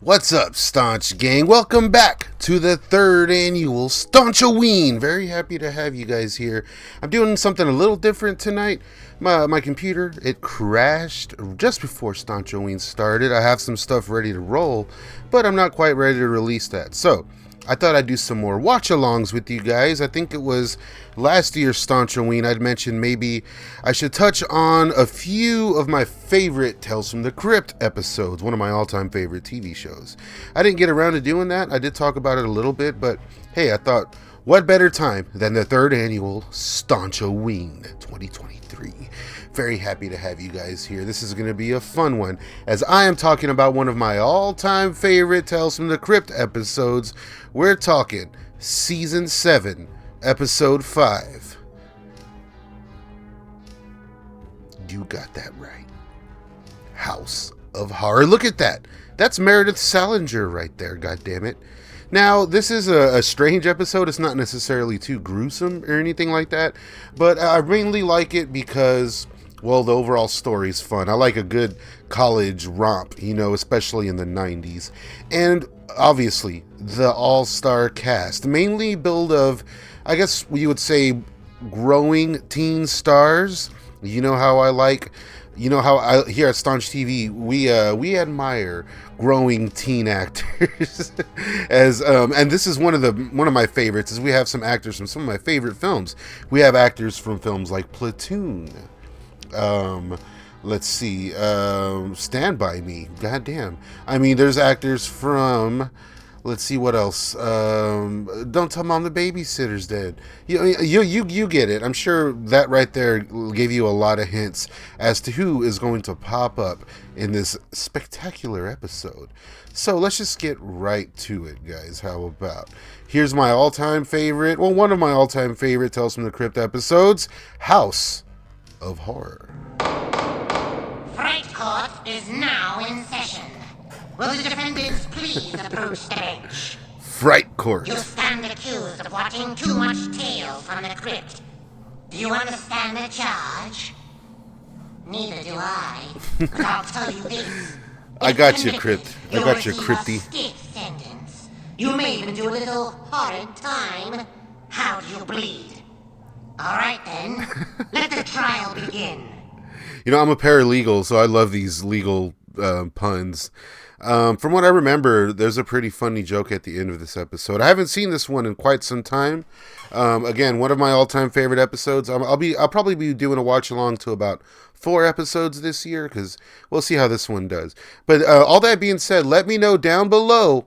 What's up, Staunch Gang? Welcome back to the third annual Staunch-O-WEEN. Very happy to have you guys here. I'm doing something a little different tonight. My computer, it crashed just before Staunch-O-WEEN started. I have some stuff ready to roll, but I'm not quite ready to release that. So, I thought I'd do some more watch-alongs with you guys. I think it was last year's Staunch-O-WEEN I'd mentioned maybe I should touch on a few of my favorite Tales from the Crypt episodes, one of my all-time favorite TV shows. I didn't get around to doing that. I did talk about it a little bit, but hey, I thought, what better time than the third annual Staunch-O-WEEN 2023. Very happy to have you guys here. This is going to be a fun one, as I am talking about one of my all-time favorite Tales from the Crypt episodes. We're talking Season 7, Episode 5. You got that right. House of Horror. Look at that. That's Meredith Salinger right there, goddammit. Now, this is a strange episode. It's not necessarily too gruesome or anything like that, but I mainly like it because, well, the overall story is fun. I like a good college romp, especially in the 90s. And obviously, the all-star cast, mainly built of, I guess you would say, growing teen stars. You know how here at Staunch TV, we admire growing teen actors. And this is one of my favorites, is we have some actors from some of my favorite films. We have actors from films like Platoon. Let's see, Stand By Me. Goddamn. I mean, there's actors from, let's see what else. Don't Tell Mom the Babysitter's Dead. You get it. I'm sure that right there gave you a lot of hints as to who is going to pop up in this spectacular episode. So let's just get right to it, guys. How about? Here's my all-time favorite, one of my all-time favorite Tales from the Crypt episodes, House of Horror. Fright Court is now in session. Will the defendants please approach the bench? Fright Court. You stand accused of watching too much Tales from the Crypt. Do you understand the charge? Neither do I. But I'll tell you this. I got you, Crypt. I got your Crypty. Stiff sentence. You may even do a little horrid time. How do you bleed? All right then. Let the trial begin. I'm a paralegal, so I love these legal puns. From what I remember, there's a pretty funny joke at the end of this episode. I haven't seen this one in quite some time. Again, one of my all-time favorite episodes. I'll probably be doing a watch-along to about 4 episodes this year, because we'll see how this one does. But all that being said, let me know down below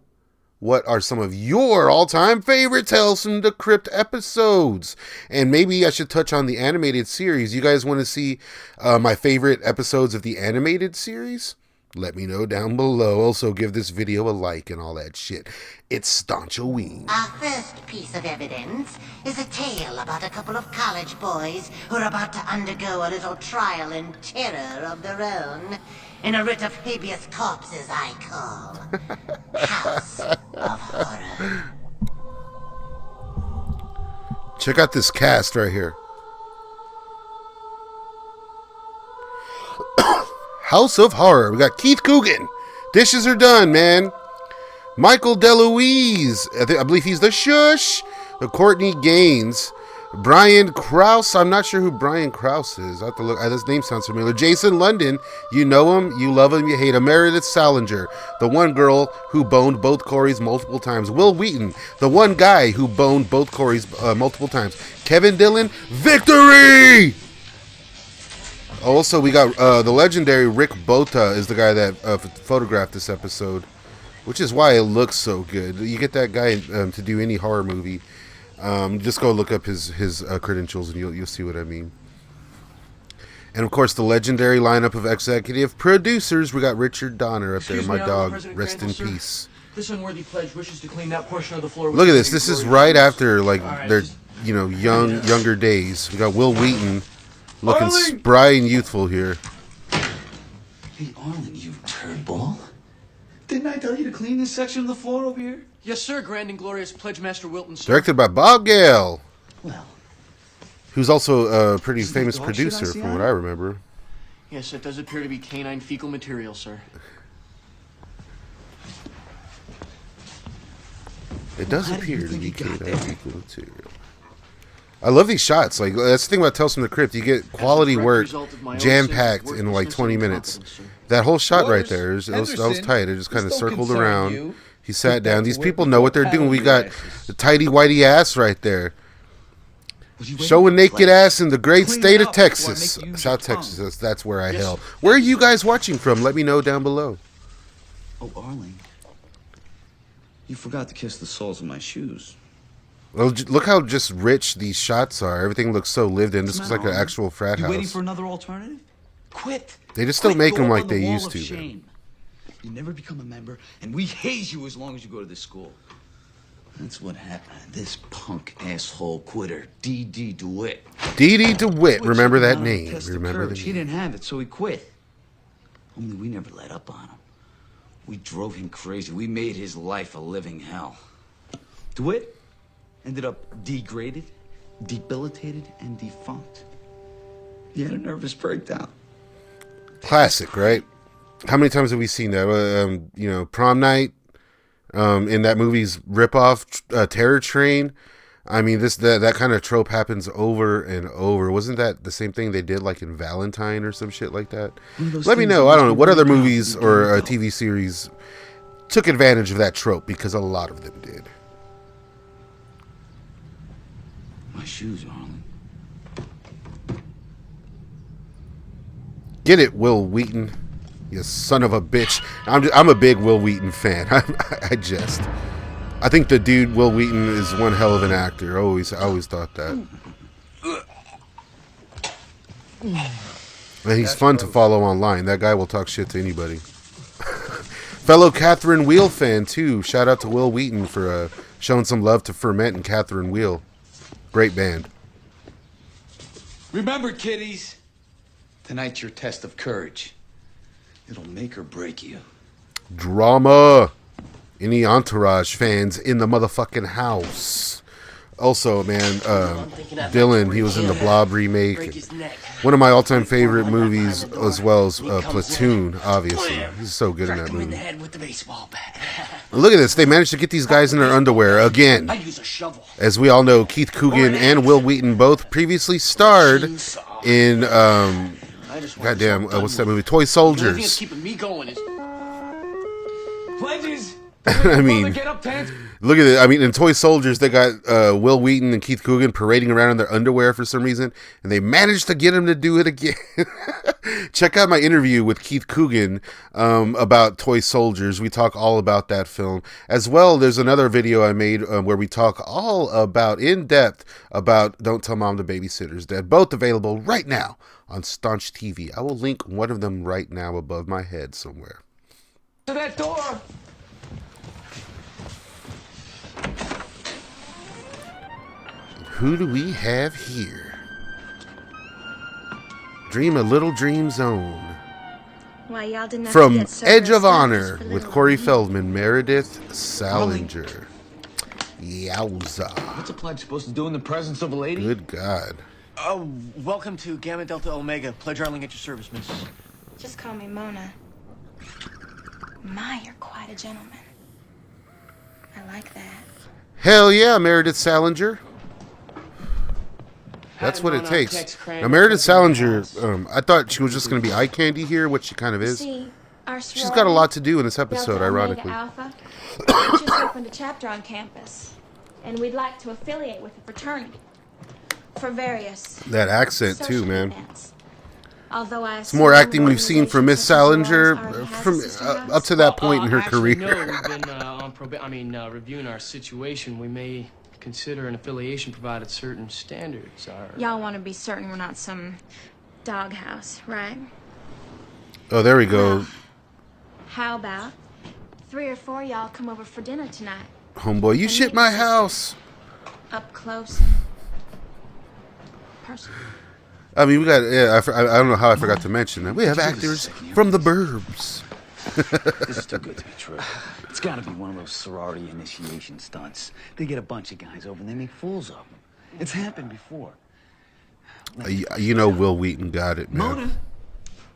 what are some of your all-time favorite Tales from the Crypt episodes. And maybe I should touch on the animated series. You guys want to see my favorite episodes of the animated series? Let me know down below. Also, give this video a like and all that shit. It's Staunch-O-WEEN. Our first piece of evidence is a tale about a couple of college boys who are about to undergo a little trial and terror of their own in a writ of habeas corpus I call House of Horror. Check out this cast right here. House of Horror. We got Keith Coogan. Dishes are done, man. Michael DeLuise. I believe he's the Shush. Courtney Gaines. Brian Krause. I'm not sure who Brian Krause is. I have to look. This name sounds familiar. Jason London. You know him. You love him. You hate him. Meredith Salinger. The one girl who boned both Corys multiple times. Will Wheaton. The one guy who boned both Corys multiple times. Kevin Dillon. Victory! Also, we got the legendary Rick Bota is the guy that photographed this episode, which is why it looks so good. You get that guy to do any horror movie. Just go look up his credentials and you'll see what I mean. And of course, the legendary lineup of executive producers. We got Richard Donner up there, my dog. Rest in peace. This unworthy pledge wishes to clean that portion of the floor. Look at this. This is right after their younger days. We got Will Wheaton. Looking spry and youthful here. Hey, Arlen, you turd ball. Didn't I tell you to clean this section of the floor over here? Yes, sir, Grand and Glorious Pledge Master Wilton, sir. Directed by Bob Gale. Well, who's also a pretty Is that famous dog shit I producer see from on what it? I remember. Yes, it does appear to be canine fecal material, sir. It does How do you appear to think be he got K-9 there? equal material. I love these shots. Like, that's the thing about Tales from the Crypt. You get quality direct work, result of my own jam-packed sense of in like worthlessness 20 and minutes. incompetence, sir. That whole shot right Orders, there, that was Henderson, tight. It just kind of this don't circled concern around. you. He sat Put down. back These to work people know what they're before doing. We paddling got your asses. the tidy whitey ass right there. What are you waiting Showing for, naked Fletch? ass in the great Clean state it of up before I Texas. make you use South your tongue. Texas. That's where I Yes, hail. sir. Where are you guys watching from? Let me know down below. Oh, Arling. You forgot to kiss the soles of my shoes. Well, look how just rich these shots are. Everything looks so lived in. This What's looks the like matter, an Arling? actual frat You waiting house. for another alternative? Quit. They just don't Quit. make Go them up like on the they wall used of to, man. shame. You never become a member, and we haze you as long as you go to this school. That's what happened to this punk asshole quitter, D.D. DeWitt. D.D. DeWitt. Quit Remember showing that out on the name. test of Remember the courage. He name. didn't have it, so he quit. Only we never let up on him. We drove him crazy. We made his life a living hell. DeWitt ended up degraded, debilitated, and defunct. He had a nervous breakdown. Classic, right? How many times have we seen that? You know, Prom Night, in that movie's ripoff, Terror Train. I mean, that kind of trope happens over and over. Wasn't that the same thing they did like in Valentine or some shit like that? Let me know. I don't know what other movies or TV series took advantage of that trope, because a lot of them did. My shoes, Arlen. Get it, Will Wheaton, you son of a bitch. I'm a big Will Wheaton fan. I jest. I think the dude Will Wheaton is one hell of an actor. I always thought that. And he's fun to follow online. That guy will talk shit to anybody. Fellow Catherine Wheel fan too. Shout out to Will Wheaton for showing some love to Ferment and Catherine Wheel. Great band. Remember, kiddies. Tonight's your test of courage. It'll make or break you. Drama. Any Entourage fans in the motherfucking house? Also, man, Dylan, he was in the Blob remake. One of my all-time favorite movies, as well as Platoon, obviously. He's so good in that movie. Look at this. They managed to get these guys in their underwear again. As we all know, Keith Coogan and Will Wheaton both previously starred in, goddamn, what's that movie? Toy Soldiers. Pledges. I mean, Get up, Terrence. look at it. I mean, in Toy Soldiers, they got Will Wheaton and Keith Coogan parading around in their underwear for some reason, and they managed to get him to do it again. Check out my interview with Keith Coogan about Toy Soldiers. We talk all about that film. As well, there's another video I made where we talk all about, in depth, about Don't Tell Mom the Babysitter's Dead. Both available right now on Staunch TV. I will link one of them right now above my head somewhere. To that door. Who do we have here? Dream a Little Dream Zone. Why y'all didn't have to From get so Edge of dressed up Honor just for with little Corey me? Feldman, Meredith Salinger. Yowza. What's a pledge supposed to do in the presence of a lady? Good God. Oh, welcome to Gamma Delta Omega. Pledge Arling at your service, miss. Just call me Mona. My, you're quite a gentleman. I like that. Hell yeah, Meredith Salinger. That's what it takes. Now, Meredith Salinger, I thought she was just going to be eye candy here, which she kind of is. See, our She's got a lot to do in this episode, Delta ironically. Omega Alpha just opened a chapter on campus, and we'd like to affiliate with the fraternity for various That accent, too, social man. events. Although I It's more assume acting we've seen from Miss organizations such as Salinger yours already has from a sister house? up to that point in her Actually, career. no, we've been on reviewing our situation. We may consider an affiliation provided certain standards are. Y'all want to be certain we're not some doghouse, right? Oh, there we go. How about 3 or 4 y'all come over for dinner tonight, Homeboy, you shit my house. up close and personal? I mean, we got, yeah, I don't know how I forgot to mention that. We have actors from the Burbs. This is too good to be true. It's got to be one of those sorority initiation stunts. They get a bunch of guys over and they make fools of them. It's happened before. You know Will Wheaton got it, man. Mona.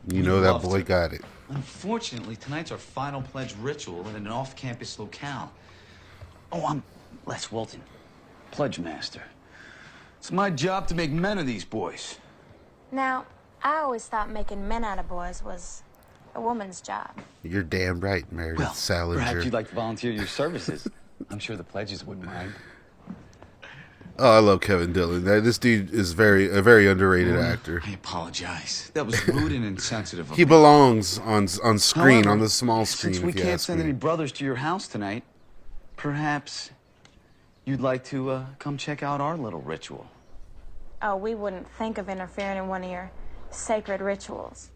You know that boy got it. Unfortunately, tonight's our final pledge ritual in an off-campus locale. Oh, Les Wilton, pledge master. It's my job to make men of these boys. Now, I always thought making men out of boys was a woman's job. You're damn right, Meredith Well, Salinger. perhaps you'd like to volunteer your services. I'm sure the pledges wouldn't mind. Oh, I love Kevin Dillon. This dude is a very underrated actor. I apologize. That was rude and insensitive of He me. belongs on screen, However, on the small screen. Since we if you can't ask send me. any brothers to your house tonight, perhaps you'd like to come check out our little ritual. Oh, we wouldn't think of interfering in one of your sacred rituals.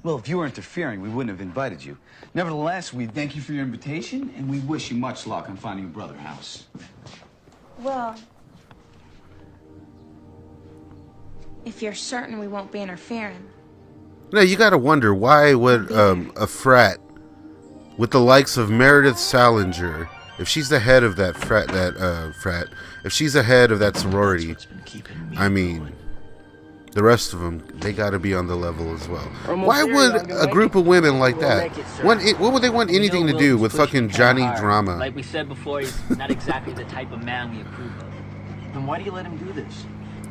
Well, if you were interfering, we wouldn't have invited you. Nevertheless, we thank you for your invitation, and we wish you much luck on finding a brother house. Well, if you're certain we won't be interfering. Now you got to wonder, why would a frat with the likes of Meredith Salinger, if she's the head of that frat, if she's the head of that sorority, I mean, the rest of them, they got to be on the level as well. Why would a group of women like that, what would they want anything to do with fucking Johnny Drama? Like we said before, he's not exactly the type of man we approve of. Then why do you let him do this?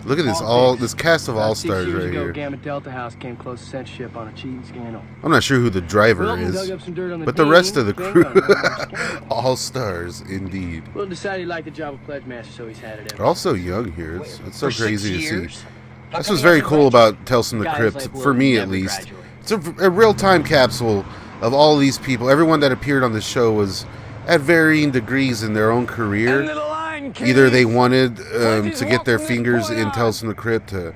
Look at this cast of all-stars right here. Gamma Delta House came close to censorship on a cheating scandal. I'm not sure who the driver Wilton is, dug up some dirt on the but the team, rest of the blamed crew, on another scandal. all-stars indeed. Wilton decided he liked the job of pledge master, so he's had it They're ever. all so young here. It's so For crazy 6 to years? see. How This come was he very hasn't cool graduated? about Tales from the Guys Crypt, like for Wilton me at never least. graduate. It's a real-time capsule of all these people. Everyone that appeared on the show was at varying degrees in their own career. End of the line, Either they kiddies. wanted to get their fingers in Tales from the Crypt, to,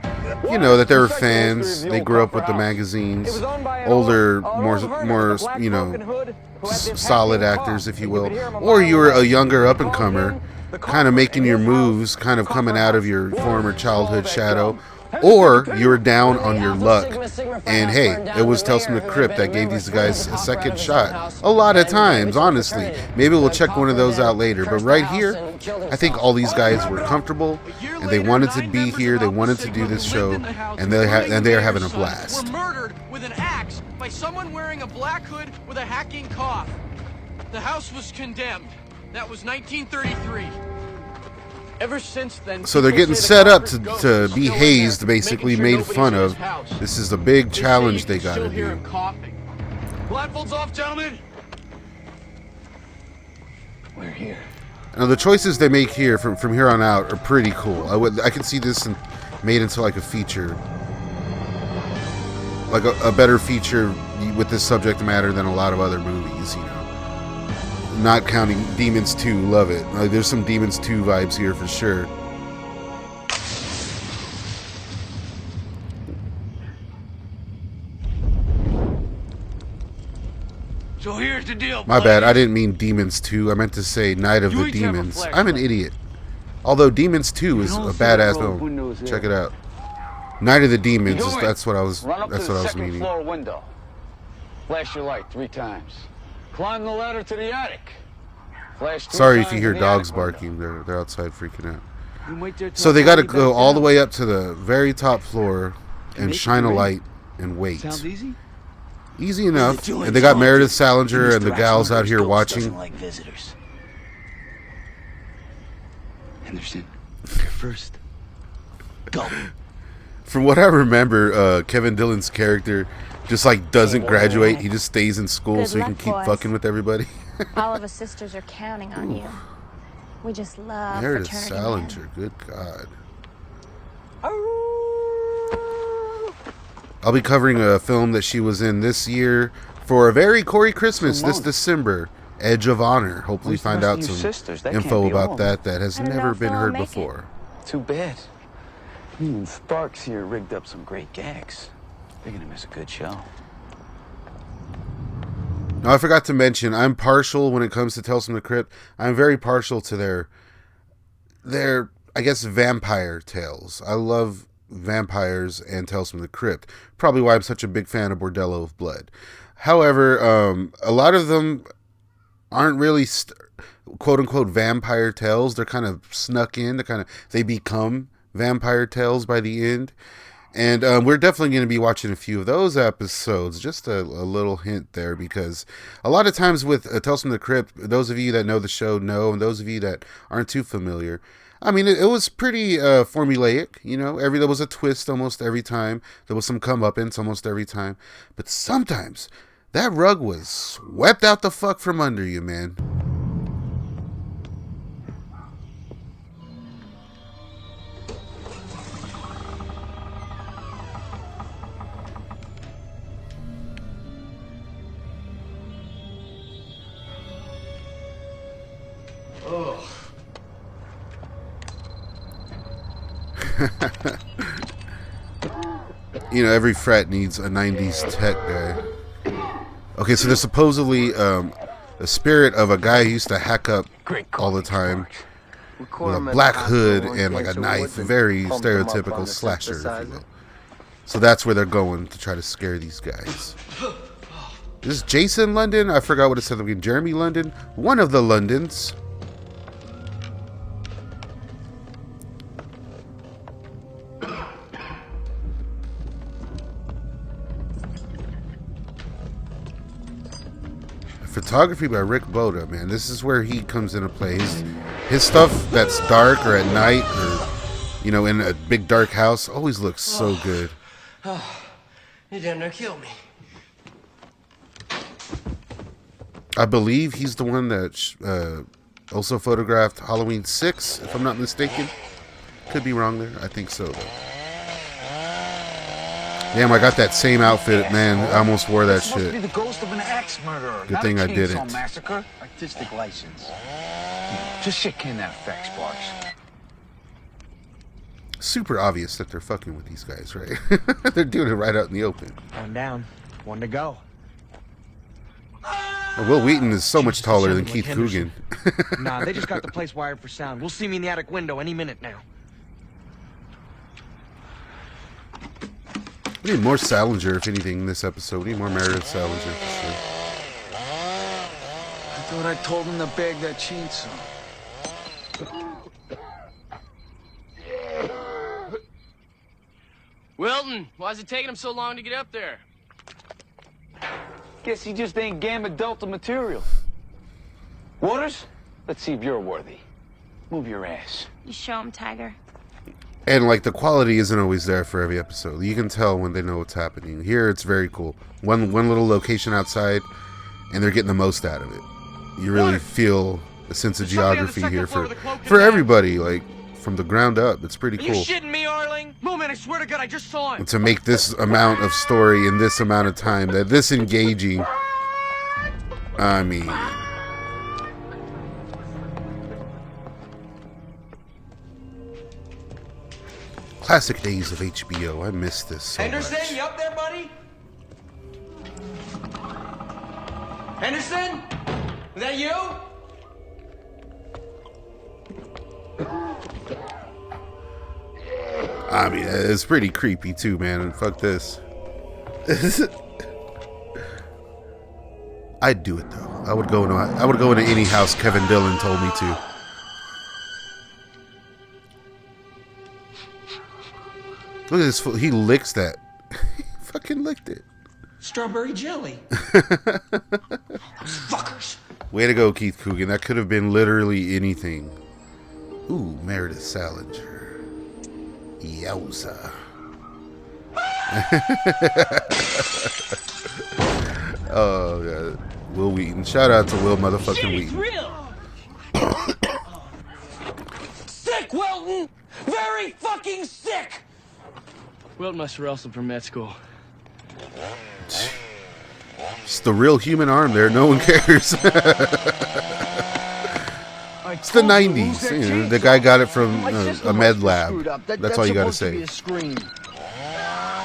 you know, that they were fans. They grew up with the magazines. Older, more you know, solid actors, if you will. Or you were a younger up-and-comer, kind of making your moves, kind of coming out of your former childhood shadow. Or you were down on your luck, and hey, it was Tales from the Crypt that gave these guys a second shot. A lot of times, honestly. Maybe we'll check one of those out later. But right here, I think all these guys were comfortable, and they wanted to be here. They wanted to do this show, and they are having a blast. Were murdered with an axe by someone wearing a black hood with a hacking cough. The house was condemned. That was 1933. Ever since then, So they're getting set up to be hazed, basically made fun of. This is the big challenge they got to do. Blindfolds off, gentlemen. We're here. Now the choices they make here from here on out are pretty cool. I can see this made into like a feature, like a better feature with this subject matter than a lot of other movies, you know. Not counting Demons 2, love it. Like, there's some Demons 2 vibes here for sure. So here's the deal. My bad, I didn't mean Demons 2. I meant to say Night of the each have a Demons. flashlight. I'm an idiot. Although Demons 2 is a badass film. Check it out. Night of the Demons, that's what I was meaning. Floor window. Flash your light 3 times. Climb the ladder to the attic. Flash 3 Sorry if you times hear in the dogs attic window. barking. They're outside freaking out. So they got to go all the way up to the very top floor and shine a light and wait. Sounds easy? Easy enough. And they got Meredith Salinger and the gals out here watching. Like visitors. Anderson, you're first. Go. From what I remember, Kevin Dillon's character just like doesn't graduate. He just stays in school Good so he can luck, keep boys. fucking with everybody. All of us sisters are counting on you. We just love Meredith fraternity Salinger, good God. I'll be covering a film that she was in this year for a very Corey Christmas this December. Edge of Honor. Hopefully Who's the find rest out of you some sisters? That info can't be about all. that has I don't know never if been they'll heard make it. before. Too bad. Sparks here rigged up some great gags. They're gonna miss a good show. Now, I forgot to mention, I'm partial when it comes to Tales from the Crypt. I'm very partial to their I guess, vampire tales. I love vampires and Tales from the Crypt. Probably why I'm such a big fan of Bordello of Blood. However, a lot of them aren't really quote-unquote vampire tales. They're kind of snuck in. They become vampire tales by the end. And we're definitely going to be watching a few of those episodes. Just a little hint there, because a lot of times with Tales from the Crypt, those of you that know the show know, and those of you that aren't too familiar, I mean, it was pretty formulaic, you know. There was a twist almost every time. There was some comeuppance almost every time. But sometimes that rug was swept out the fuck from under you, man. Oh. You know, every frat needs a 90s tech guy. Okay, so there's supposedly the spirit of a guy who used to hack up all the time with a black hood and like a knife. Very stereotypical slasher, if you will. So that's where they're going to try to scare these guys. Is this Jason London? I forgot what it said. Jeremy London? One of the Londons. Photography by Rick Boda, man. This is where he comes into play. His stuff that's dark or at night or, you know, in a big dark house always looks so good. Oh, you damn near killed me. I believe he's the one that also photographed Halloween 6, if I'm not mistaken. Could be wrong there. I think so, though. Damn, I got that same outfit, man. I almost wore that shit. Be the ghost of an axe murderer. Good thing I didn't. Massacre. Artistic license. Just shit can that affect, Sparks. Super obvious that they're fucking with these guys, right? They're doing it right out in the open. One down, one to go. Will Wheaton is so much taller than Keith Coogan. Nah, they just got the place wired for sound. We'll see me in the attic window any minute now. We need more Salinger, if anything, in this episode. We need more Meredith Salinger, for sure. I thought I told him to bag that chainsaw. Wilton, why's it taking him so long to get up there? Guess he just ain't Gamma Delta material. Waters, let's see if you're worthy. Move your ass. You show him, Tiger. And, like, the quality isn't always there for every episode. You can tell when they know what's happening. Here, it's very cool. One little location outside, and they're getting the most out of it. You really feel a sense of geography here for everybody, like, from the ground up. It's pretty cool. Are you shitting me, Arling? No, man, I swear to God, I just saw him. And to make this amount of story in this amount of time, that this engaging, I mean... Classic days of HBO. I miss this so Henderson, much. you up there, buddy? Henderson? Is that you? I mean, it's pretty creepy too, man. Fuck this. I'd do it though. I would go into any house Kevin Dillon told me to. Look at this fool. He licks that. He fucking licked it. Strawberry jelly. Those fuckers. Way to go, Keith Coogan. That could have been literally anything. Ooh, Meredith Salinger. Yowza. Oh, God. Will Wheaton. Shout out to Will motherfucking Wheaton. Real. Sick, Wilton! Very fucking sick! Wilton must have wrestled from med school. It's the real human arm there. No one cares. It's the 90s. You know, the guy got it from a med lab. That's all you gotta say. It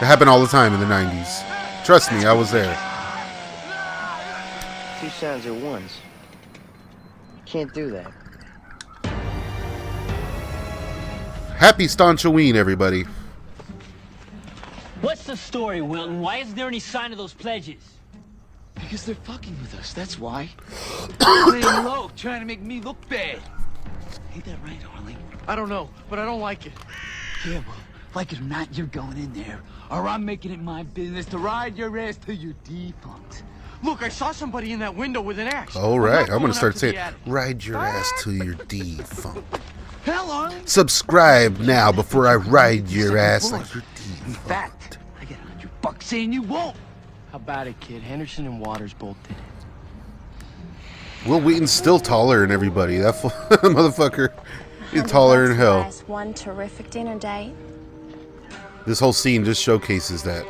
happened all the time in the 90s. Trust me, I was there. Two sounds at once. Can't do that. Happy STAUNCH-O-WEEN, everybody. What's the story, Wilton? Why isn't there any sign of those pledges? Because they're fucking with us, that's why. Playing low, trying to make me look bad. Ain't that right, Arling? I don't know, but I don't like it. Yeah, well, Like it or not, you're going in there, or I'm making it my business to ride your ass till you're defunct. Look, I saw somebody in that window with an axe. All right, I'm going gonna start up to saying, the attic. ride your ass till you're defunct. Hello. Subscribe now before I ride your ass like you're In fact, I get $100 saying you won't. How about it, kid? Henderson and Waters both did it. Will Wheaton's still taller than everybody. That motherfucker, he's taller than hell. One terrific dinner date. This whole scene just showcases that.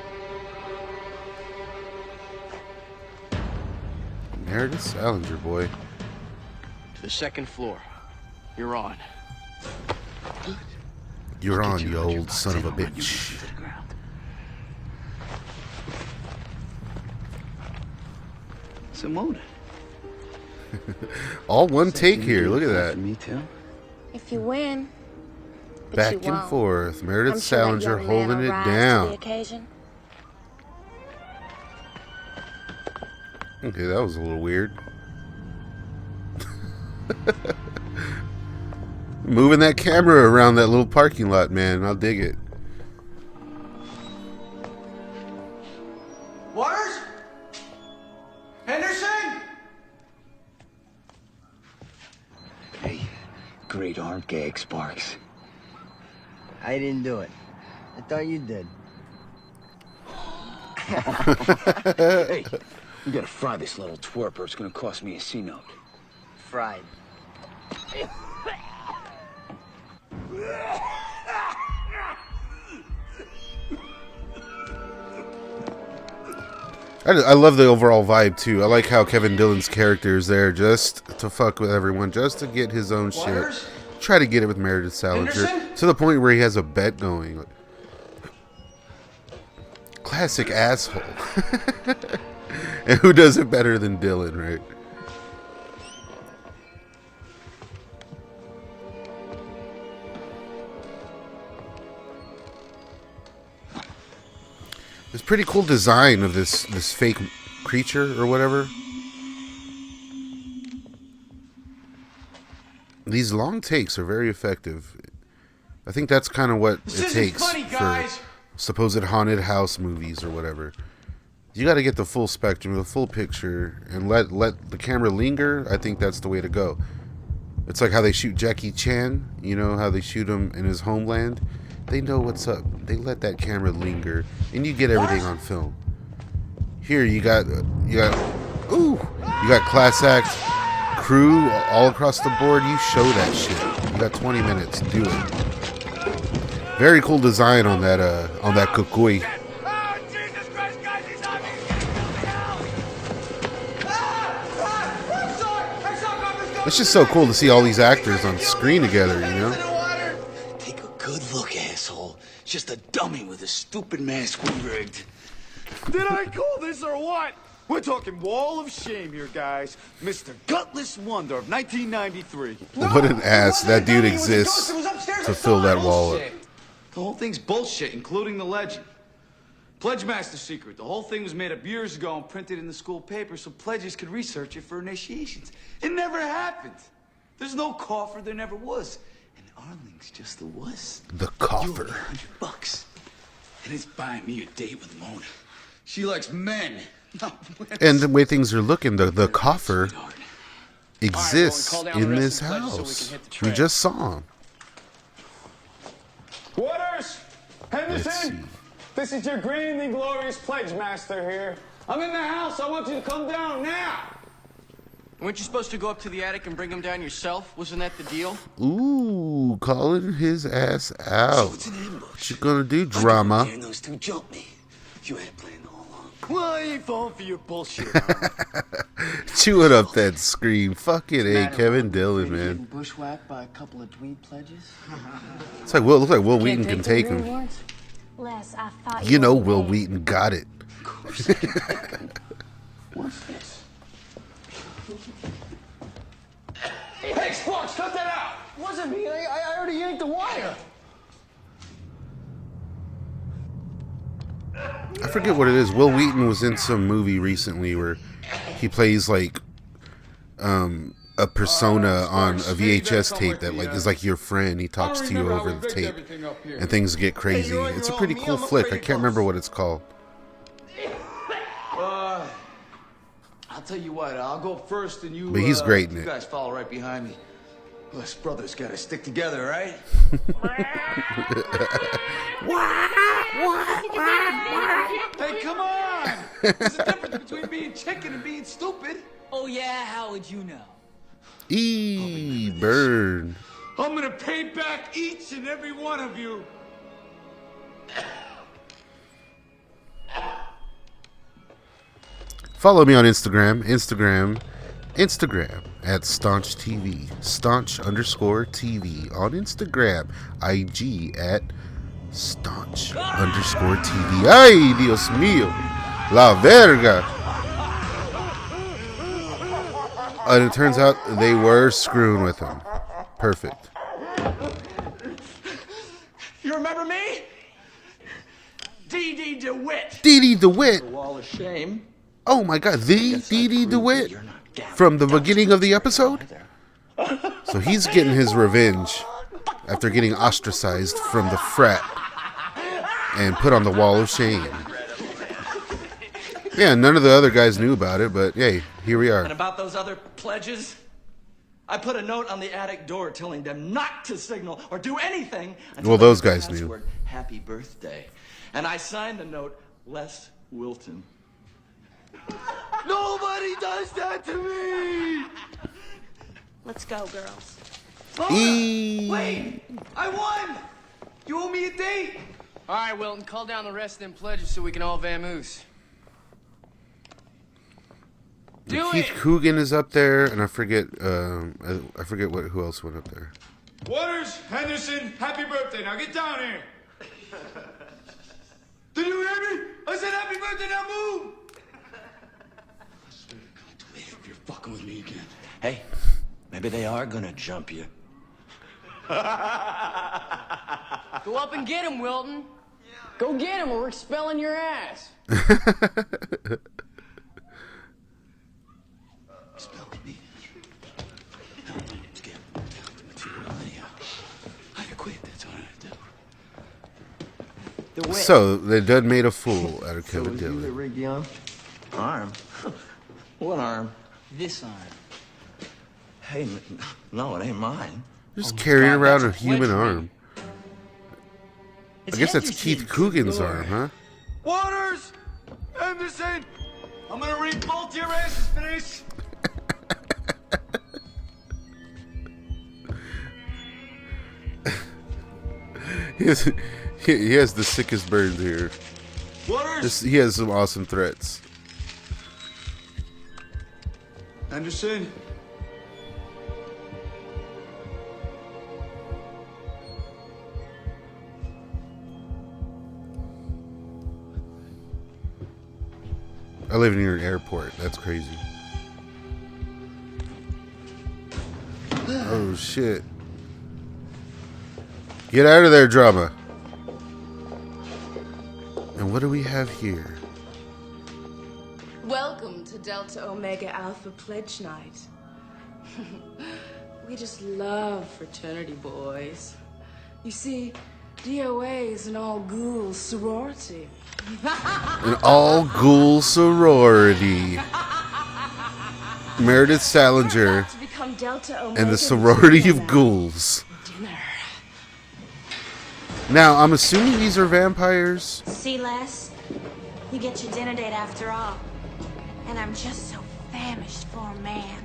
Meredith Salinger, boy. To the second floor. You're on. You're on, you old son of a bitch. Simone. All one take here. Look at that. Me too. If you win, but Back you and won't. forth. Meredith I'm sure that Salinger young man holding will it rise to the down. occasion. Okay, that was a little weird. Moving that camera around that little parking lot, man. I'll dig it. Waters? Henderson? Hey, great arm gag, Sparks. I didn't do it. I thought you did. Hey, we gotta fry this little twerp or it's gonna cost me a C-note. Fried. I love the overall vibe too. I like how Kevin Dillon's character is there just to fuck with everyone, just to get his own Waters? shit. Try to get it with Meredith Salinger Henderson? to the point where he has a bet going. Classic asshole. And who does it better than Dillon, right? It's pretty cool design of this fake creature or whatever. These long takes are very effective. I think that's kind of what it takes funny, for guys. supposed haunted house movies or whatever. You got to get the full spectrum, the full picture, and let the camera linger. I think that's the way to go. It's like how they shoot Jackie Chan. You know how they shoot him in his homeland. They know what's up. They let that camera linger, and you get everything on film. Here you got class act crew all across the board. You show that shit. You got 20 minutes. Do it. Very cool design on that kukui. It's just so cool to see all these actors on screen together, you know? Take a good look, asshole. Just a dummy with a stupid mask we rigged. Did I call this or what? We're talking wall of shame here, guys. Mr. Gutless Wonder of 1993. What an ass that dude exists to fill that wall up. The whole thing's bullshit, including the legend. Pledge Master secret. The whole thing was made up years ago and printed in the school paper so pledges could research it for initiations. It never happened. There's no coffer, there never was. And Arling's just the wuss. The You coffer. owe me $100. And it's buying me a date with Mona. She likes men, not women. And the way things are looking, the coffer Sweetheart. exists call down the in rest this of the pledges so we house. can hit the We trail. just saw him. Waters! Let's see. Henderson! This is your grand and glorious pledge master here. I'm in the house. I want you to come down now. Weren't you supposed to go up to the attic and bring him down yourself? Wasn't that the deal? Ooh, calling his ass out. It's an ambush. What you gonna do, I go drama? up there and those two jump me. You had it planned all along. Well, I ain't falling for your bullshit. Chewing up that screen. Fuck it, hey, Kevin Dillon, man. Bushwhacked by a couple of dweeb pledges? It's like looks like Will Wheaton can take him. Les, I thought You know, were Will mad. Wheaton got it. What's this? Hey, Sparks, cut that out. Wasn't me. I already yanked the wire. I forget what it is. Will Wheaton was in some movie recently where he plays like a persona on a VHS tape that like is like your friend. He talks to you over the tape, and things get crazy. It's a pretty cool flick. I can't remember what it's called. I'll tell you what, I'll go first and you. But he's great in you it. guys follow right behind me. Us brothers gotta stick together, right? Hey, come on! There's a difference between being chicken and being stupid. Oh yeah, how would you know? Burn. I'm gonna pay back each and every one of you. Follow me on Instagram at Staunch TV, Staunch_TV on Instagram, IG at Staunch_TV. Ay, Dios mío, la verga. And it turns out they were screwing with him. Perfect. You remember me? D.D. DeWitt. D.D. DeWitt. Wall of Shame. Oh my God, the D.D. DeWitt from the beginning of the episode? So he's getting his revenge after getting ostracized from the frat and put on the wall of shame. Yeah, none of the other guys knew about it, but hey, here we are. And about those other pledges, I put a note on the attic door telling them not to signal or do anything until Well, those guys knew. password, Happy birthday. And I signed the note, Les Wilton. Nobody does that to me! Let's go, girls. Wait! I won! You owe me a date! All right, Wilton, call down the rest of them pledges so we can all vamoose. Keith Coogan is up there, and I forget who else went up there. Waters, Henderson, happy birthday. Now get down here. Did you hear me? I said happy birthday, now move! If you're fucking with me again. Hey, maybe they are gonna jump you. Go up and get him, Wilton. Go get him or we're expelling your ass. Expel me. No, let's get the material anyhow. I quit, that's what I do. So, they done made a fool out of Kevin So Dillon. you rigged the arm? What arm? This arm. Hey, no, it ain't mine. Just carrying around a that's a human pledge arm. It's I guess that's Henderson's Keith Coogan's door. arm, huh? Waters! Henderson! I'm gonna re-bolt your asses for this! He has the sickest burns here. Waters! He has some awesome threats. Henderson? I live near an airport. That's crazy. Oh, shit. Get out of there, drama. And what do we have here? Welcome to Delta Omega Alpha Pledge Night. We just love fraternity boys. You see, DOA is an all-ghoul sorority. An all-ghoul sorority. Meredith Salinger To become Delta Omega and the sorority of ghouls. dinner. Now, I'm assuming these are vampires. See, Les? You get your dinner date after all. And I'm just so famished for a man.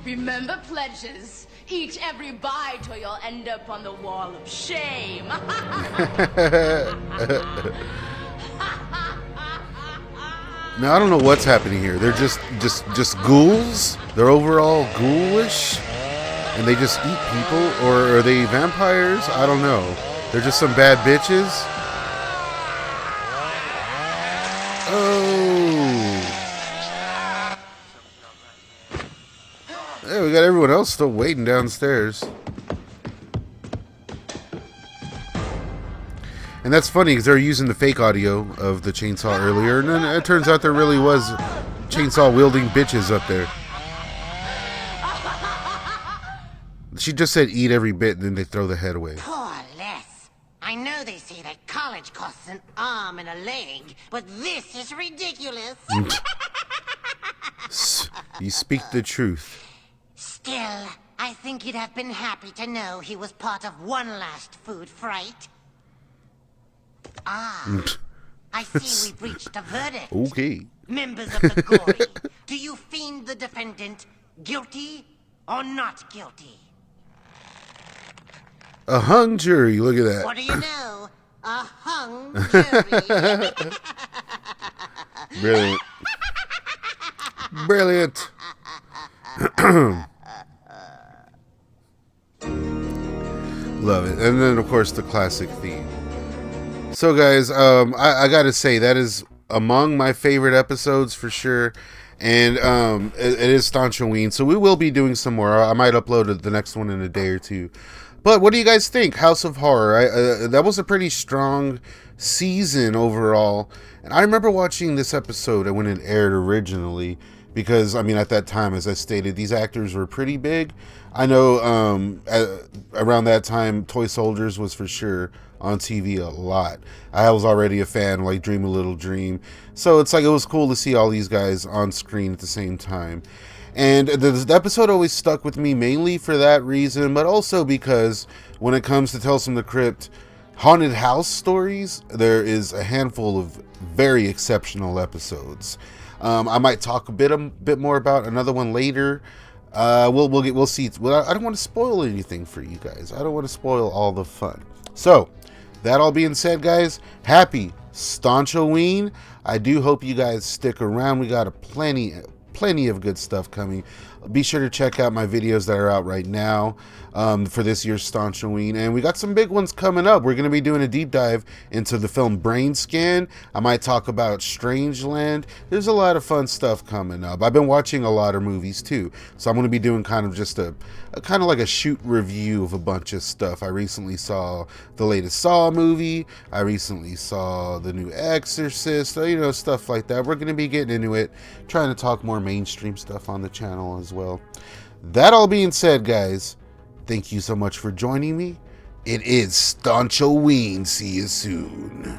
Remember pledges. Eat every bite or you'll end up on the wall of shame. Now, I don't know what's happening here. They're just ghouls? They're overall ghoulish? And they just eat people? Or are they vampires? I don't know. They're just some bad bitches? Oh. Yeah, we got everyone else still waiting downstairs. And that's funny because they're using the fake audio of the chainsaw earlier, and then it turns out there really was chainsaw wielding bitches up there. She just said eat every bit, and then they throw the head away. Poor Les. I know they say that college costs an arm and a leg, but this is ridiculous. You speak the truth. Still, I think you'd have been happy to know he was part of one last food fright. Ah, I see we've reached a verdict. Okay. Members of the Gory, do you find the defendant guilty or not guilty? A hung jury. Look at that. What do you know? A hung jury. Brilliant. Brilliant. Love it. And then, of course, the classic theme. So, guys, I gotta say, that is among my favorite episodes for sure. And it is Staunch-O-WEEN, so we will be doing some more. I might upload the next one in a day or two. But what do you guys think? House of Horror. That was a pretty strong season overall. And I remember watching this episode when it aired originally. Because, I mean, at that time, as I stated, these actors were pretty big. I know around that time, Toy Soldiers was for sure on TV a lot. I was already a fan, like Dream a Little Dream. So it's like it was cool to see all these guys on screen at the same time. And the episode always stuck with me mainly for that reason, but also because when it comes to Tales from the Crypt, haunted house stories, there is a handful of very exceptional episodes. I might talk a bit more about another one later. We'll see. Well, I don't want to spoil anything for you guys. I don't want to spoil all the fun. So, that all being said, guys, happy Staunch-O-WEEN. I do hope you guys stick around. We got plenty of good stuff coming. Be sure to check out my videos that are out right now for this year's Staunch-O-WEEN. And we got some big ones coming up. We're going to be doing a deep dive into the film Brain Scan. I might talk about Strangeland. There's a lot of fun stuff coming up. I've been watching a lot of movies too. So I'm going to be doing kind of just a kind of like a shoot review of a bunch of stuff. I recently saw the latest Saw movie. I recently saw the new Exorcist. You know, stuff like that. We're going to be getting into it. Trying to talk more mainstream stuff on the channel as well. That all being said, guys, thank you so much for joining me. It is Staunch-O-WEEN. See you soon.